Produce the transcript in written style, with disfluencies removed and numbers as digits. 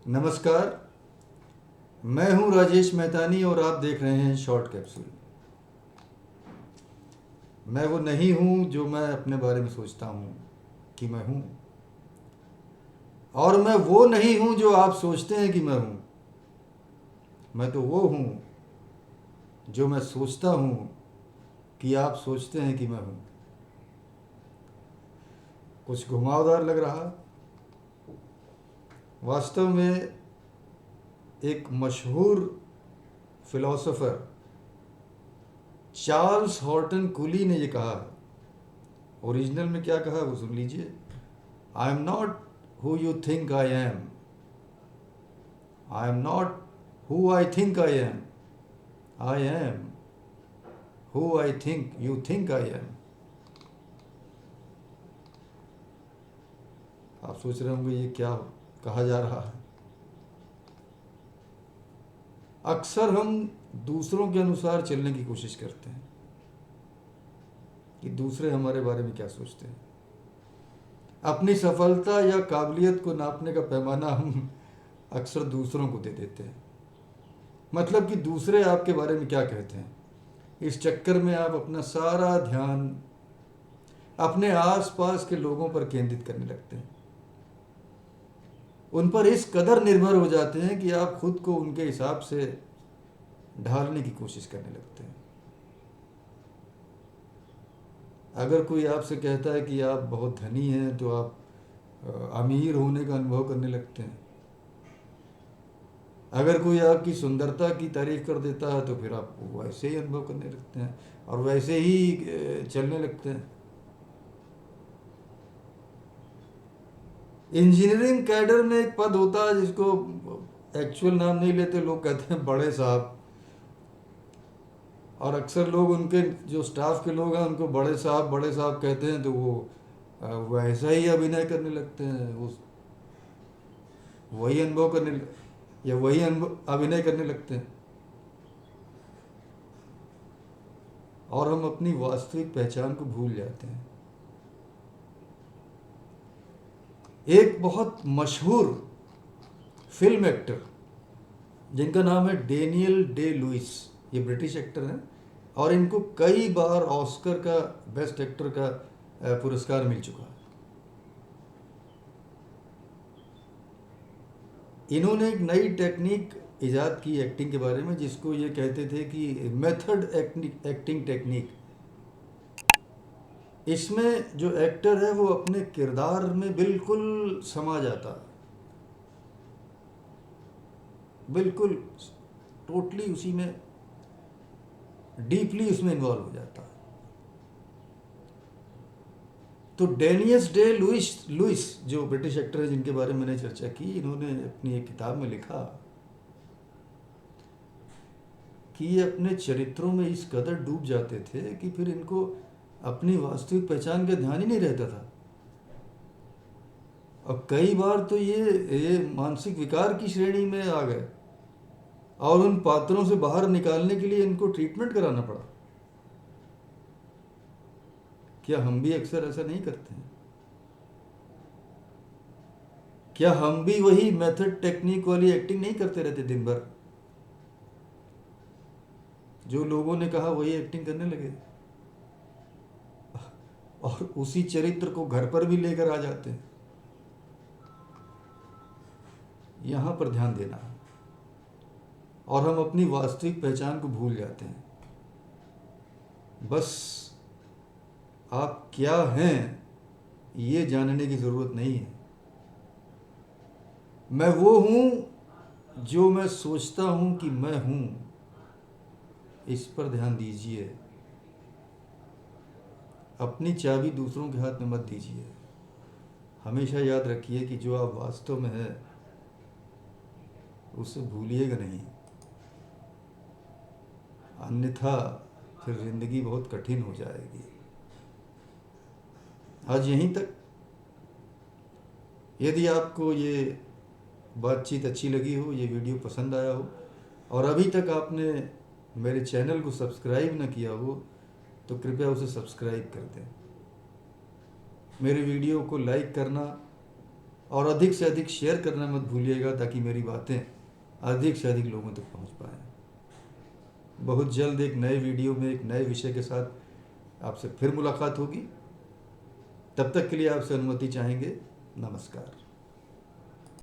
नमस्कार। मैं हूं राजेश मेहतानी और आप देख रहे हैं शॉर्ट कैप्सूल। मैं वो नहीं हूं जो मैं अपने बारे में सोचता हूं कि मैं हूं, और मैं वो नहीं हूं जो आप सोचते हैं कि मैं हूं। मैं तो वो हूं जो मैं सोचता हूं कि आप सोचते हैं कि मैं हूं। कुछ घुमावदार लग रहा। वास्तव में एक मशहूर फिलोसोफर चार्ल्स हॉर्टन कूली ने ये कहा है। ओरिजिनल में क्या कहा वो सुन लीजिए। I am not who you think I am, I am not who I think I am, I am who I think you think I am. आप सोच रहे होंगे ये क्या कहा जा रहा है। अक्सर हम दूसरों के अनुसार चलने की कोशिश करते हैं कि दूसरे हमारे बारे में क्या सोचते हैं। अपनी सफलता या काबिलियत को नापने का पैमाना हम अक्सर दूसरों को दे देते हैं। मतलब कि दूसरे आपके बारे में क्या कहते हैं, इस चक्कर में आप अपना सारा ध्यान अपने आसपास के लोगों पर केंद्रित करने लगते हैं। उन पर इस कदर निर्भर हो जाते हैं कि आप खुद को उनके हिसाब से ढालने की कोशिश करने लगते हैं। अगर कोई आपसे कहता है कि आप बहुत धनी हैं तो आप अमीर होने का अनुभव करने लगते हैं। अगर कोई आपकी सुंदरता की तारीफ कर देता है तो फिर आप वैसे ही अनुभव करने लगते हैं और वैसे ही चलने लगते हैं। इंजीनियरिंग कैडर में एक पद होता है जिसको एक्चुअल नाम नहीं लेते, लोग कहते हैं बड़े साहब। और अक्सर लोग उनके जो स्टाफ के लोग हैं उनको बड़े साहब कहते हैं, तो वो ऐसा ही अभिनय करने लगते हैं। वो वही अनुभव करने या वही अभिनय करने लगते हैं और हम अपनी वास्तविक पहचान को भूल जाते हैं। एक बहुत मशहूर फिल्म एक्टर जिनका नाम है डेनियल डे लुइस, ये ब्रिटिश एक्टर हैं और इनको कई बार ऑस्कर का बेस्ट एक्टर का पुरस्कार मिल चुका है। इन्होंने एक नई टेक्निक इजाद की एक्टिंग के बारे में, जिसको ये कहते थे कि मेथड एक्टिंग टेक्निक। इसमें जो एक्टर है वो अपने किरदार में बिल्कुल समा जाता है, बिल्कुल टोटली उसी में डीपली उसमें इन्वॉल्व हो जाता है। तो डेनियस डे लुइस लुइस जो ब्रिटिश एक्टर है जिनके बारे में मैंने चर्चा की, इन्होंने अपनी एक किताब में लिखा कि ये अपने चरित्रों में इस कदर डूब जाते थे कि फिर इनको अपनी वास्तविक पहचान का ध्यान ही नहीं रहता था। और कई बार तो ये मानसिक विकार की श्रेणी में आ गए और उन पात्रों से बाहर निकालने के लिए इनको ट्रीटमेंट कराना पड़ा। क्या हम भी अक्सर ऐसा नहीं करते हैं? क्या हम भी वही मेथड टेक्निक वाली एक्टिंग नहीं करते रहते दिन भर? जो लोगों ने कहा वही एक्टिंग करने लगे और उसी चरित्र को घर पर भी लेकर आ जाते हैं। यहाँ पर ध्यान देना है और हम अपनी वास्तविक पहचान को भूल जाते हैं। बस आप क्या हैं ये जानने की ज़रूरत नहीं है। मैं वो हूँ जो मैं सोचता हूँ कि मैं हूँ, इस पर ध्यान दीजिए। अपनी चाबी दूसरों के हाथ में मत दीजिए। हमेशा याद रखिए कि जो आप वास्तव में है उसे भूलिएगा नहीं, अन्यथा फिर ज़िंदगी बहुत कठिन हो जाएगी। आज यहीं तक। यदि आपको ये बातचीत अच्छी लगी हो, ये वीडियो पसंद आया हो और अभी तक आपने मेरे चैनल को सब्सक्राइब न किया हो तो कृपया उसे सब्सक्राइब कर दें। मेरे वीडियो को लाइक करना और अधिक से अधिक शेयर करना मत भूलिएगा, ताकि मेरी बातें अधिक से अधिक लोगों तक पहुंच पाएँ। बहुत जल्द एक नए वीडियो में एक नए विषय के साथ आपसे फिर मुलाकात होगी। तब तक के लिए आपसे अनुमति चाहेंगे। नमस्कार।